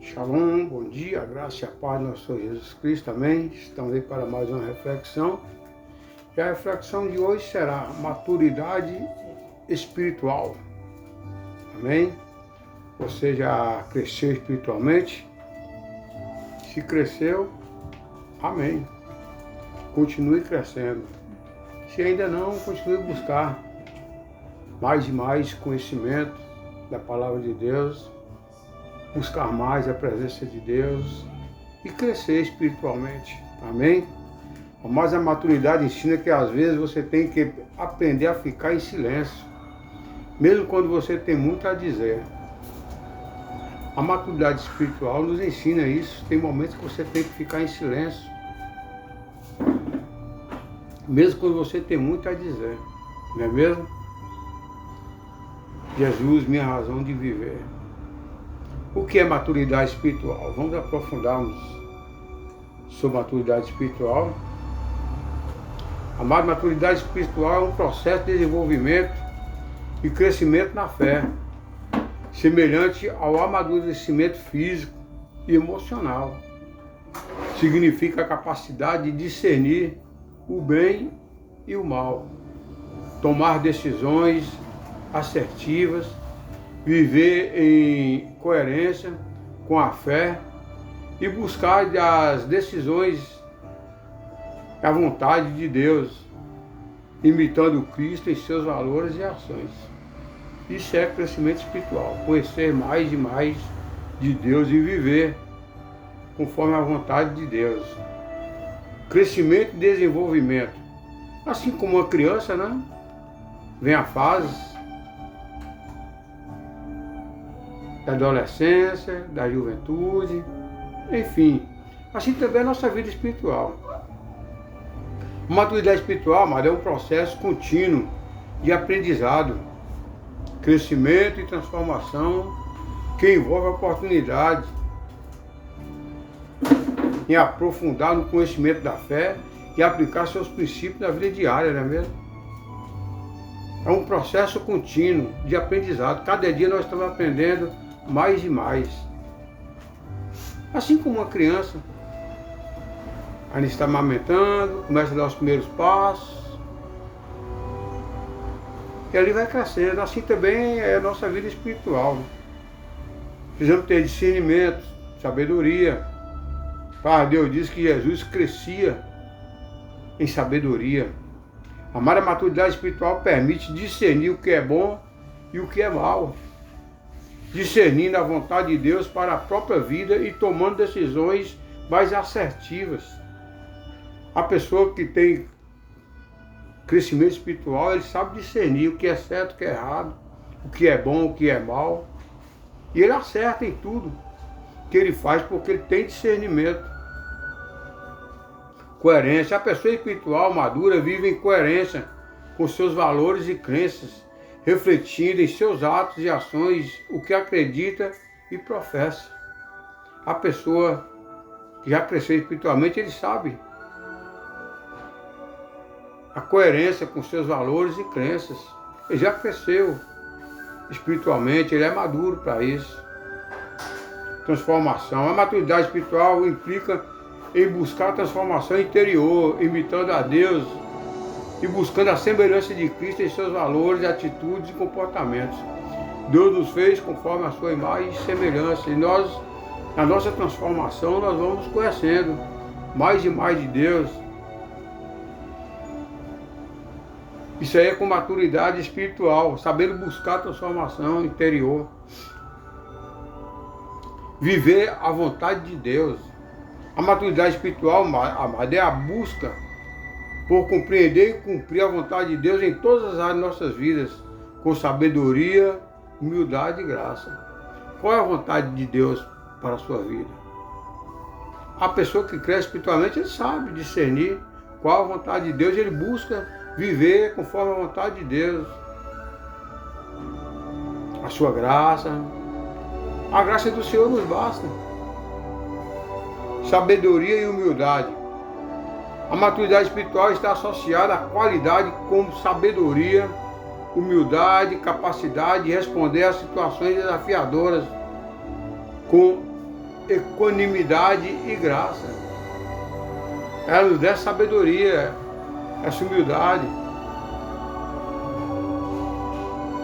Shalom, bom dia, a graça e a paz do nosso Senhor Jesus Cristo, amém? Estamos aí para mais uma reflexão. E a reflexão de hoje será maturidade espiritual, amém? Você já cresceu espiritualmente? Se cresceu, amém. Continue crescendo. Se ainda não, continue a buscar mais e mais conhecimento da palavra de Deus, buscar mais a presença de Deus e crescer espiritualmente, amém? Mas a maturidade ensina que às vezes você tem que aprender a ficar em silêncio, mesmo quando você tem muito a dizer. A maturidade espiritual nos ensina isso. Tem momentos que você tem que ficar em silêncio, mesmo quando você tem muito a dizer, não é mesmo? Jesus, minha razão de viver. O que é maturidade espiritual? Vamos aprofundarmos sobre maturidade espiritual. A maturidade espiritual é um processo de desenvolvimento e crescimento na fé, semelhante ao amadurecimento físico e emocional. Significa a capacidade de discernir o bem e o mal, tomar decisões assertivas, viver em coerência com a fé e buscar as decisões, a vontade de Deus, imitando Cristo em seus valores e ações. Isso é crescimento espiritual, conhecer mais e mais de Deus e viver conforme a vontade de Deus. Crescimento e desenvolvimento. Assim como uma criança, né? Vem a fase da adolescência, da juventude, enfim. Assim também a nossa vida espiritual. A maturidade espiritual, amado, é um processo contínuo de aprendizado, crescimento e transformação que envolve a oportunidade em aprofundar no conhecimento da fé e aplicar seus princípios na vida diária, não é mesmo? É um processo contínuo de aprendizado. Cada dia nós estamos aprendendo mais e mais. Assim como uma criança, ainda está amamentando, começa a dar os primeiros passos, e ali vai crescendo. Assim também é a nossa vida espiritual. Precisamos ter discernimento, sabedoria. Deus diz que Jesus crescia em sabedoria. A maturidade espiritual permite discernir o que é bom e o que é mal, discernindo a vontade de Deus para a própria vida e tomando decisões mais assertivas. A pessoa que tem crescimento espiritual, ele sabe discernir o que é certo, o que é errado, o que é bom, o que é mal, e ele acerta em tudo que ele faz porque ele tem discernimento. Coerência. A pessoa espiritual madura vive em coerência com seus valores e crenças, refletindo em seus atos e ações o que acredita e professa. A pessoa que já cresceu espiritualmente, ele sabe a coerência com seus valores e crenças. Ele já cresceu espiritualmente, ele é maduro para isso. Transformação. A maturidade espiritual implica em buscar a transformação interior, imitando a Deus e buscando a semelhança de Cristo em seus valores, atitudes e comportamentos. Deus nos fez conforme a sua imagem e semelhança, e nós, na nossa transformação, nós vamos conhecendo mais e mais de Deus. Isso aí é com maturidade espiritual, sabendo buscar a transformação interior. Viver a vontade de Deus. A maturidade espiritual, amado, é a busca por compreender e cumprir a vontade de Deus em todas as áreas de nossas vidas, com sabedoria, humildade e graça. Qual é a vontade de Deus para a sua vida? A pessoa que cresce espiritualmente, ele sabe discernir qual a vontade de Deus, ele busca viver conforme a vontade de Deus. A sua graça, a graça do Senhor nos basta. Sabedoria e humildade. A maturidade espiritual está associada à qualidade como sabedoria, humildade, capacidade de responder a situações desafiadoras com equanimidade e graça. Ela nos dá sabedoria, essa humildade.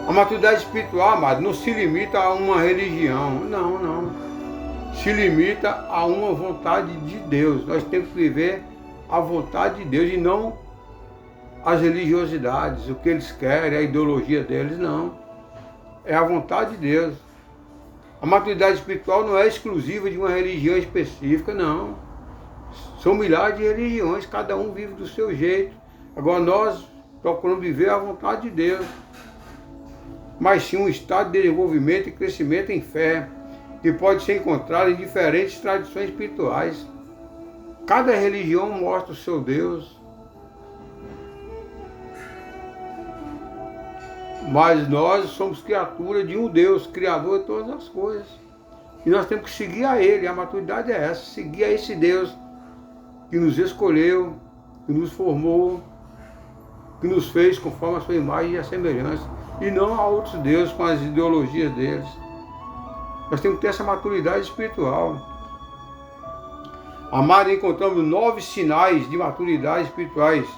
A maturidade espiritual, amado, não se limita a uma religião. Não, não. Se limita a uma vontade de Deus. Nós temos que viver a vontade de Deus e não as religiosidades, o que eles querem, a ideologia deles, não. É a vontade de Deus. A maturidade espiritual não é exclusiva de uma religião específica, não. São milhares de religiões, cada um vive do seu jeito. Agora nós procuramos viver a vontade de Deus. Mas sim um estado de desenvolvimento e crescimento em fé, que pode ser encontrado em diferentes tradições espirituais. Cada religião mostra o seu Deus. Mas nós somos criatura de um Deus, Criador de todas as coisas. E nós temos que seguir a Ele. A maturidade é essa, seguir a esse Deus que nos escolheu, que nos formou, que nos fez conforme a sua imagem e a semelhança. E não a outros deuses com as ideologias deles. Nós temos que ter essa maturidade espiritual. Amado, encontramos 9 sinais de maturidade espirituais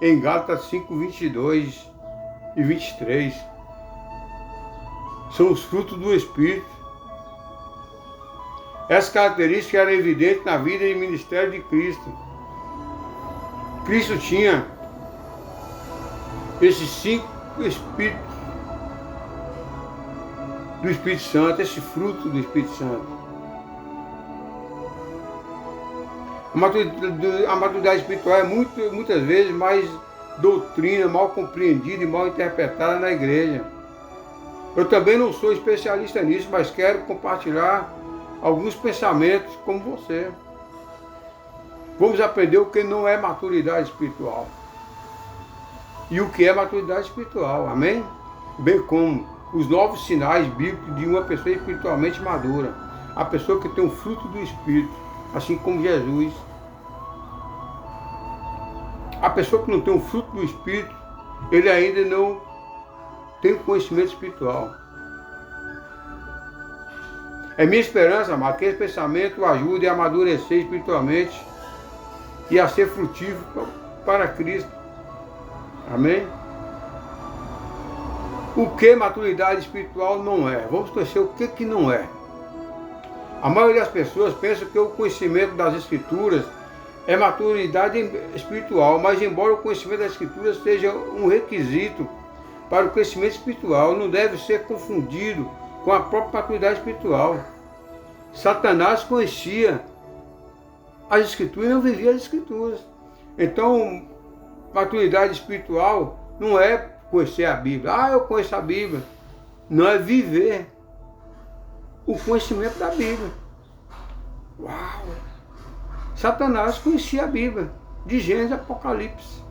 em Gálatas 5, 22 e 23. São os frutos do Espírito. Essa característica era evidente na vida e ministério de Cristo. Cristo tinha esses 5 Espíritos do Espírito Santo, esse fruto do Espírito Santo. A maturidade espiritual é muitas vezes mais doutrina mal compreendida e mal interpretada na igreja. Eu também não sou especialista nisso, mas quero compartilhar alguns pensamentos como você. Vamos aprender o que não é maturidade espiritual e o que é maturidade espiritual, amém? Bem como os 9 sinais bíblicos de uma pessoa espiritualmente madura, a pessoa que tem o fruto do Espírito, assim como Jesus. A pessoa que não tem o fruto do Espírito, ele ainda não tem conhecimento espiritual. É minha esperança, amado, que esse pensamento o ajude a amadurecer espiritualmente e a ser frutífero para Cristo. Amém? O que maturidade espiritual não é? Vamos conhecer o que não é. A maioria das pessoas pensa que o conhecimento das Escrituras é maturidade espiritual, mas embora o conhecimento das Escrituras seja um requisito para o crescimento espiritual, não deve ser confundido com a própria maturidade espiritual. Satanás conhecia as Escrituras e não vivia as Escrituras. Então, maturidade espiritual não é conhecer a Bíblia. Ah, eu conheço a Bíblia. Não, é viver o conhecimento da Bíblia. Uau! Satanás conhecia a Bíblia, de Gênesis a Apocalipse.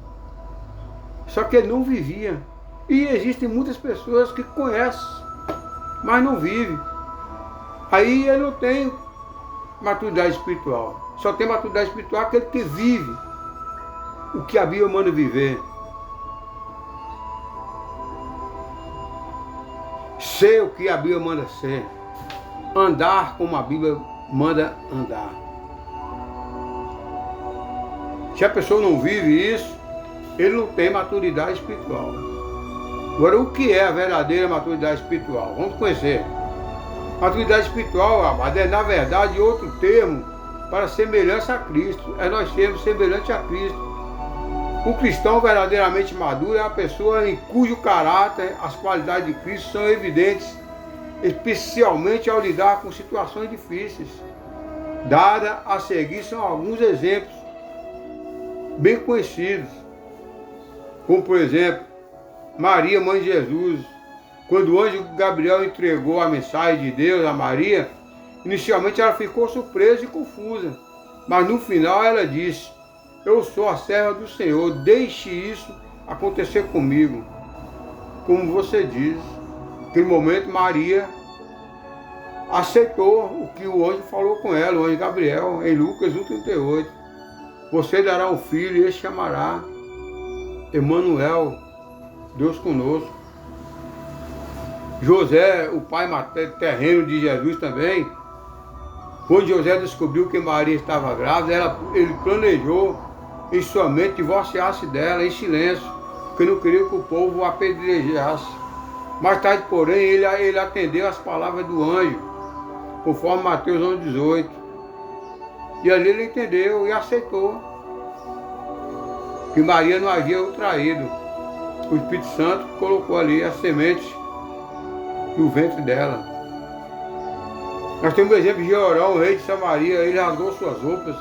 Só que ele não vivia. E existem muitas pessoas que conhecem, mas não vivem. Aí ele não tem maturidade espiritual. Só tem maturidade espiritual aquele que vive o que a Bíblia manda viver. Ser o que a Bíblia manda ser. Andar como a Bíblia manda andar. Se a pessoa não vive isso, ele não tem maturidade espiritual. Agora, o que é a verdadeira maturidade espiritual? Vamos conhecer. Maturidade espiritual, amado, é na verdade outro termo para semelhança a Cristo. É nós sermos semelhantes a Cristo. O cristão verdadeiramente maduro é a pessoa em cujo caráter as qualidades de Cristo são evidentes, especialmente ao lidar com situações difíceis. Dada a seguir são alguns exemplos bem conhecidos, como por exemplo, Maria, mãe de Jesus. Quando o anjo Gabriel entregou a mensagem de Deus a Maria, inicialmente ela ficou surpresa e confusa, mas no final ela disse: eu sou a serva do Senhor, deixe isso acontecer comigo. Como você diz, naquele momento Maria aceitou o que o anjo falou com ela, o anjo Gabriel, em Lucas 1,38. Você dará um filho e ele chamará Emanuel, Deus conosco. José, o pai terreno de Jesus também, Quando José descobriu que Maria estava grávida, ele planejou em sua mente divorciar-se dela em silêncio, porque não queria que o povo o apedrejasse. Mais tarde, porém, ele atendeu às palavras do anjo, conforme Mateus 11:18. E ali ele entendeu e aceitou que Maria não havia o traído. O Espírito Santo colocou ali a semente no ventre dela. Nós temos o exemplo de Jeorão, o rei de Samaria. Ele rasgou suas roupas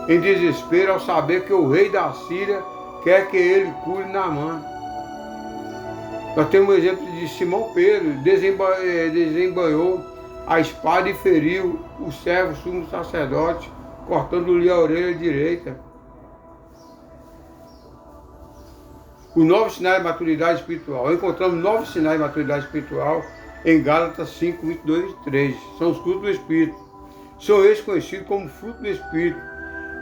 em desespero ao saber que o rei da Síria quer que ele cure Naamã. Nós temos o exemplo de Simão Pedro, desembanhou a espada e feriu o servo sumo sacerdote, cortando-lhe a orelha direita. Os 9 sinais de maturidade espiritual. Encontramos 9 sinais de maturidade espiritual em Gálatas 5, 22 e 3. São os frutos do Espírito. São esses conhecidos como fruto do Espírito.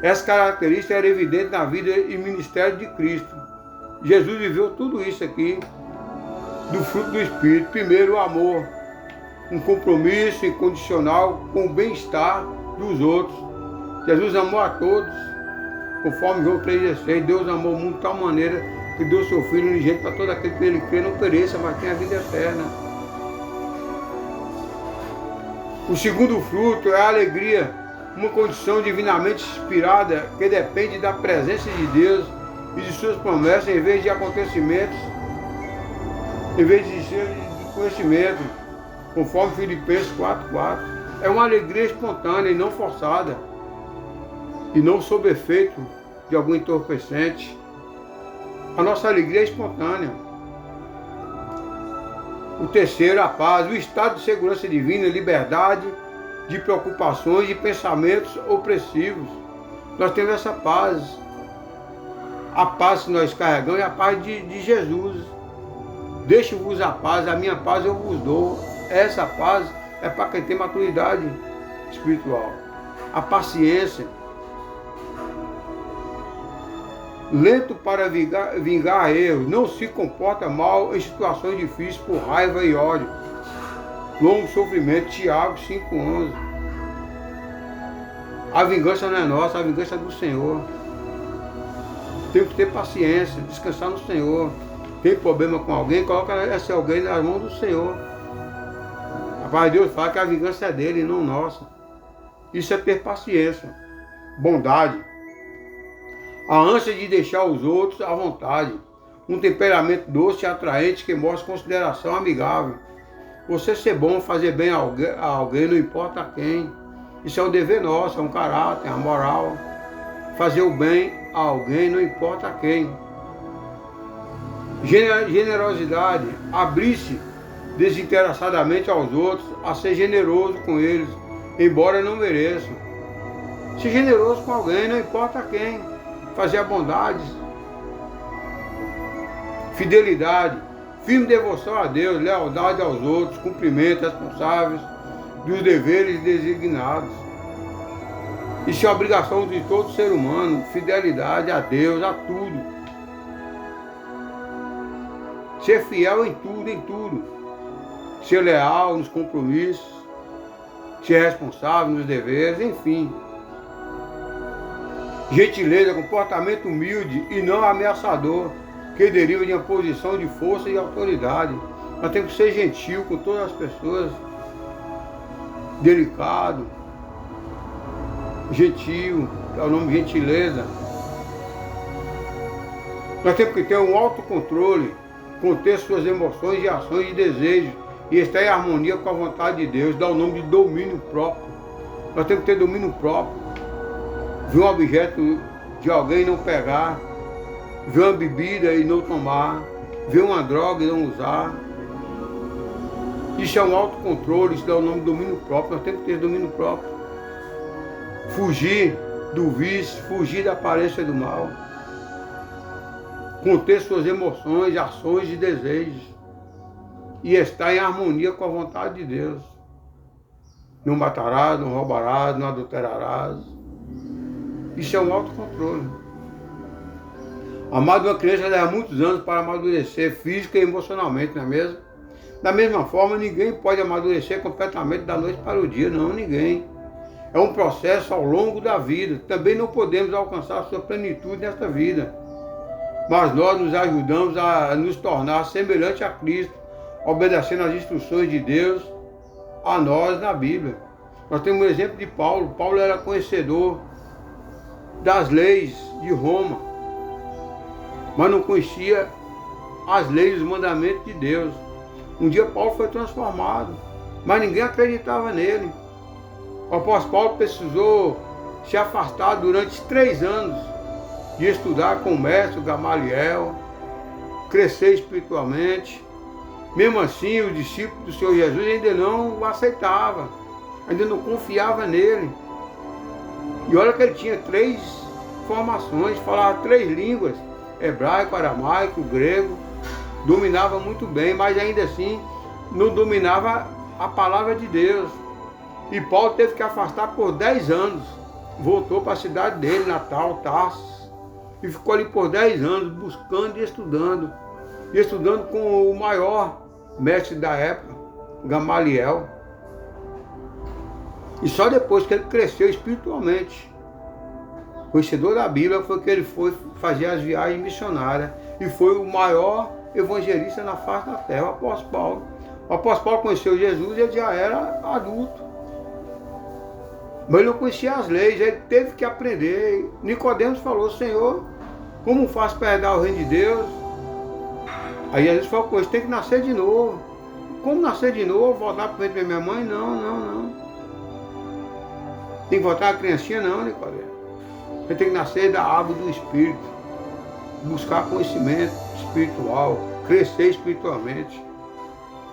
Essa característica era evidente na vida e ministério de Cristo. Jesus viveu tudo isso aqui do fruto do Espírito. Primeiro, o amor. Um compromisso incondicional com o bem-estar dos outros. Jesus amou a todos. Conforme João 3,16, Deus amou o mundo de tal maneira que deu seu Filho unigênito para todo aquele que nele crê, não pereça, mas tenha a vida eterna. O segundo fruto é a alegria, uma condição divinamente inspirada que depende da presença de Deus e de suas promessas em vez de acontecimentos, em vez de ser de conhecimento, conforme Filipenses 4:4. É uma alegria espontânea e não forçada, e não sob efeito de algum entorpecente. A nossa alegria é espontânea. O terceiro, a paz, o estado de segurança divina, liberdade de preocupações e pensamentos opressivos. Nós temos essa paz. A paz que nós carregamos é a paz de Jesus. Deixo-vos a paz, a minha paz eu vos dou. Essa paz é para quem tem maturidade espiritual. A paciência. Lento para vingar erros, não se comporta mal em situações difíceis por raiva e ódio. Longo sofrimento, Tiago 5:11. A vingança não é nossa, a vingança é do Senhor. Temos que ter paciência, descansar no Senhor. Tem problema com alguém, coloca esse alguém nas mãos do Senhor. A paz de Deus fala que a vingança é dele e não nossa. Isso é ter paciência, bondade. A ânsia de deixar os outros à vontade. Um temperamento doce e atraente que mostra consideração amigável. Você ser bom, fazer bem a alguém, não importa a quem. Isso é um dever nosso, é um caráter, é uma moral. Fazer o bem a alguém, não importa a quem. Generosidade. Abrir-se desinteressadamente aos outros, a ser generoso com eles, embora não mereçam. Ser generoso com alguém, não importa a quem. Fazer a bondade, fidelidade, firme devoção a Deus, lealdade aos outros, cumprimento responsáveis dos deveres designados. Isso é a obrigação de todo ser humano, fidelidade a Deus, a tudo. Ser fiel em tudo, em tudo. Ser leal nos compromissos, ser responsável nos deveres, enfim. Gentileza, comportamento humilde e não ameaçador, que deriva de uma posição de força e autoridade. Nós temos que ser gentil com todas as pessoas, delicado, gentil, que é o nome gentileza. Nós temos que ter um autocontrole, conter suas emoções e ações e desejos, e estar em harmonia com a vontade de Deus, dá o nome de domínio próprio. Nós temos que ter domínio próprio. Ver um objeto de alguém e não pegar, ver uma bebida e não tomar, ver uma droga e não usar. Isso é um autocontrole, isso dá o nome de domínio próprio. Nós temos que ter domínio próprio. Fugir do vício, fugir da aparência do mal. Conter suas emoções, ações e desejos. E estar em harmonia com a vontade de Deus. Não matarás, não roubarás, não adulterarás. Isso é um autocontrole. Amado, uma criança leva muitos anos para amadurecer física e emocionalmente, não é mesmo? Da mesma forma, ninguém pode amadurecer completamente da noite para o dia, não, ninguém. É um processo ao longo da vida. Também não podemos alcançar a sua plenitude nesta vida. Mas nós nos ajudamos a nos tornar semelhante a Cristo, obedecendo às instruções de Deus a nós na Bíblia. Nós temos um exemplo de Paulo. Paulo era conhecedor das leis de Roma, mas não conhecia as leis e os mandamentos de Deus. Um dia Paulo foi transformado, mas ninguém acreditava nele. O apóstolo Paulo precisou se afastar durante 3 anos de estudar com o mestre Gamaliel, crescer espiritualmente. Mesmo assim, os discípulos do Senhor Jesus ainda não o aceitavam, ainda não confiavam nele. E olha que ele tinha 3 formações, falava 3 línguas, hebraico, aramaico, grego, dominava muito bem, mas ainda assim não dominava a palavra de Deus. E Paulo teve que afastar por 10 anos, voltou para a cidade dele, Natal, Tarso, e ficou ali por 10 anos buscando e estudando com o maior mestre da época, Gamaliel. E só depois que ele cresceu espiritualmente, conhecedor da Bíblia, foi que ele foi fazer as viagens missionárias e foi o maior evangelista na face da terra, o apóstolo Paulo. O apóstolo Paulo conheceu Jesus e ele já era adulto. Mas ele não conhecia as leis, ele teve que aprender. Nicodemos falou: Senhor, como faço para herdar o reino de Deus? Aí Jesus falou: você tem que nascer de novo. Como nascer de novo? Voltar para o ventre da minha mãe? Não. Tem que voltar a criancinha? Não, Nicodemos. Você tem que nascer da água do Espírito, buscar conhecimento espiritual, crescer espiritualmente,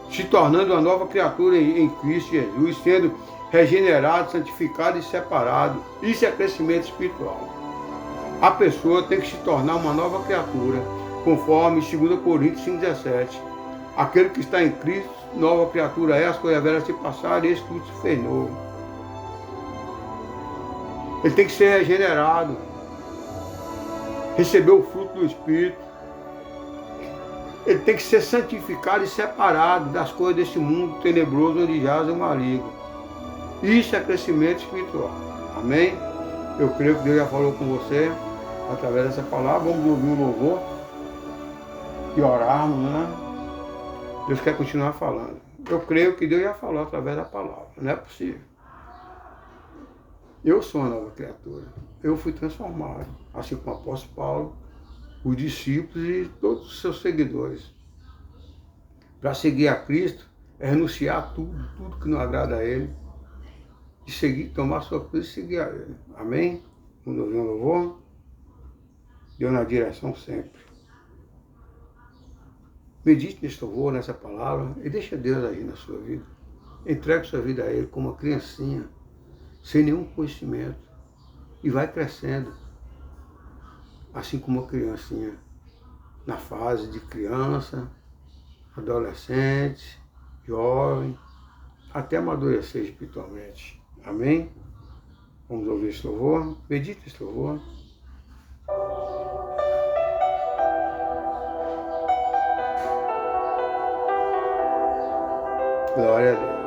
se tornando uma nova criatura em Cristo Jesus, sendo regenerado, santificado e separado. Isso é crescimento espiritual. A pessoa tem que se tornar uma nova criatura, conforme 2 Coríntios 5,17. Aquele que está em Cristo, nova criatura é, as coisas velhas se passaram e esse tudo se fez novo. Ele tem que ser regenerado, receber o fruto do Espírito. Ele tem que ser santificado e separado das coisas desse mundo tenebroso onde jaz o maligno. Isso é crescimento espiritual. Amém? Eu creio que Deus já falou com você através dessa palavra. Vamos ouvir um louvor e orarmos, né? Deus quer continuar falando. Eu creio que Deus já falou através da palavra. Não é possível. Eu sou uma nova criatura. Eu fui transformado, assim como o apóstolo Paulo, os discípulos e todos os seus seguidores. Para seguir a Cristo é renunciar a tudo que não agrada a Ele, e seguir, tomar sua cruz e seguir a Ele. Amém? Vamos ouvir um louvor? Deus na direção sempre. Medite nesse louvor, nessa palavra, e deixa Deus agir na sua vida. Entregue sua vida a Ele como uma criancinha, sem nenhum conhecimento, e vai crescendo, assim como uma criancinha, na fase de criança, adolescente, jovem, até amadurecer espiritualmente. Amém? Vamos ouvir esse louvor, medite esse louvor. Glória a Deus.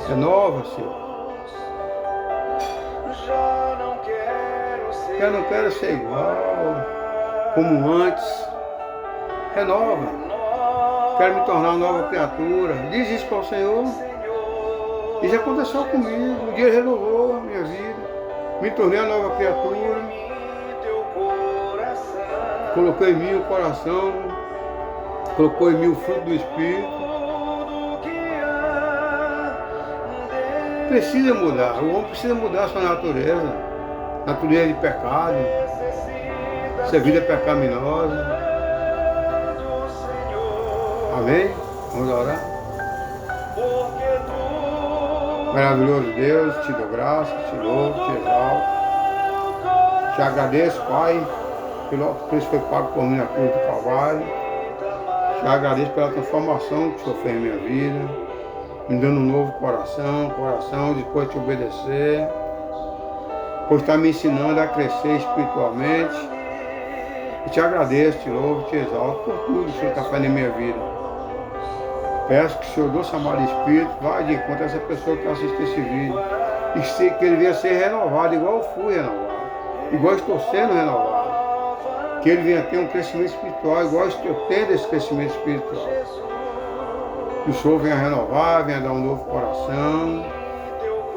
Renova, Senhor. Eu não quero ser igual como antes. Renova. Quero me tornar uma nova criatura. Diz isso para o Senhor. Isso aconteceu comigo. Um dia Ele renovou a minha vida. Me tornei uma nova criatura. Colocou em mim o coração. Colocou em mim o fruto do Espírito. Precisa mudar, o homem precisa mudar a sua natureza de pecado, essa vida pecaminosa. Amém? Vamos orar. Maravilhoso Deus, te dou graça, te louvo, te exalto. Te agradeço, Pai, pelo alto preço que foi pago por mim na cruz do Calvário. Te agradeço pela transformação que o Senhor fez em minha vida, me dando um novo coração depois de te obedecer, pois está me ensinando a crescer espiritualmente, Eu te agradeço, te louvo, te exalto por tudo que o Senhor está fazendo na minha vida. Peço que o Senhor, doce amado Espírito, vá de encontro a essa pessoa que está assistindo esse vídeo. E que ele venha ser renovado, igual eu fui renovado. Igual eu estou sendo renovado. Que ele venha ter um crescimento espiritual, igual eu estou tendo esse crescimento espiritual. Que o Senhor venha renovar, venha dar um novo coração,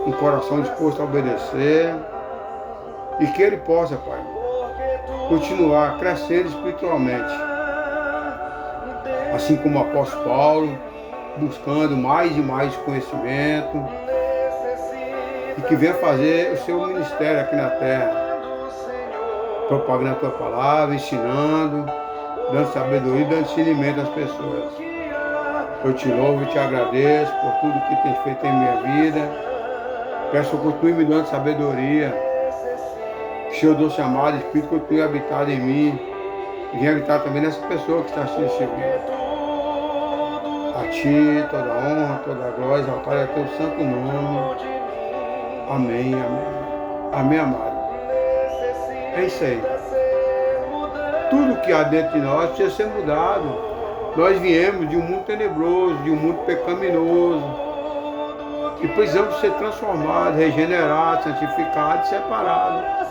um coração disposto a obedecer. E que ele possa, Pai, continuar crescendo espiritualmente. Assim como o apóstolo Paulo, buscando mais e mais conhecimento. E que venha fazer o seu ministério aqui na terra. Propagando a tua palavra, ensinando, dando sabedoria, dando discernimento às pessoas. Eu te louvo e te agradeço por tudo que tens feito em minha vida. Peço que continue me dando sabedoria. Que o Senhor, doce amado Espírito, continue habitado em mim. E venha habitar também nessa pessoa que está assistindo esse vídeo. A ti toda a honra, toda a glória, exaltar é teu santo nome. Amém, amém. Amém, amado. É isso aí. Tudo que há dentro de nós precisa ser mudado. Nós viemos de um mundo tenebroso, de um mundo pecaminoso. E precisamos ser transformados, regenerados, santificados, separados.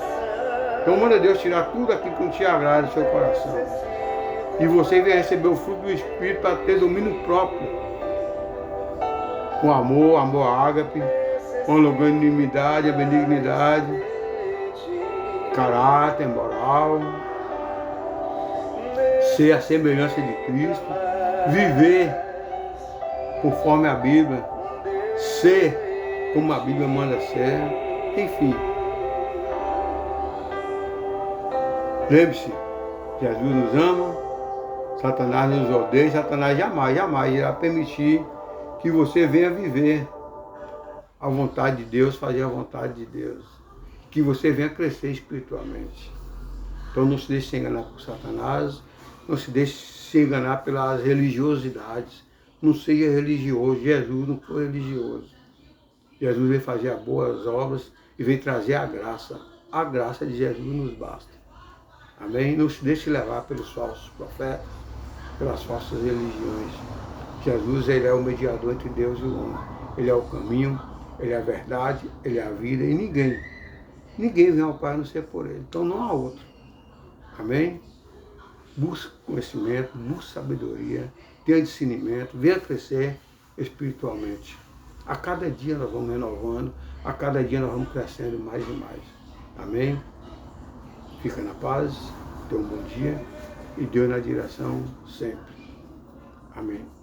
Então manda Deus tirar tudo aquilo que não te agrada do seu coração. E você venha receber o fruto do Espírito para ter domínio próprio. Com amor, amor ágape, com a longanimidade, a benignidade, caráter, moral, ser a semelhança de Cristo, viver conforme a Bíblia, ser como a Bíblia manda ser, enfim. Lembre-se, Jesus nos ama, Satanás nos odeia, Satanás jamais irá permitir que você venha viver a vontade de Deus, fazer a vontade de Deus. Que você venha crescer espiritualmente. Então não se deixe se enganar por Satanás, não se deixe se enganar pelas religiosidades. Não seja religioso. Jesus não foi religioso. Jesus veio fazer as boas obras e veio trazer a graça. A graça de Jesus nos basta. Amém? Não se deixe levar pelos falsos profetas, pelas falsas religiões. Jesus, ele é o mediador entre Deus e o homem. Ele é o caminho, ele é a verdade, ele é a vida e ninguém vem ao Pai a não ser por ele. Então não há outro. Amém? Busque conhecimento, busque sabedoria, tenha discernimento, venha crescer espiritualmente. A cada dia nós vamos renovando, a cada dia nós vamos crescendo mais e mais. Amém? Fica na paz, tenha um bom dia e Deus na direção sempre. Amém.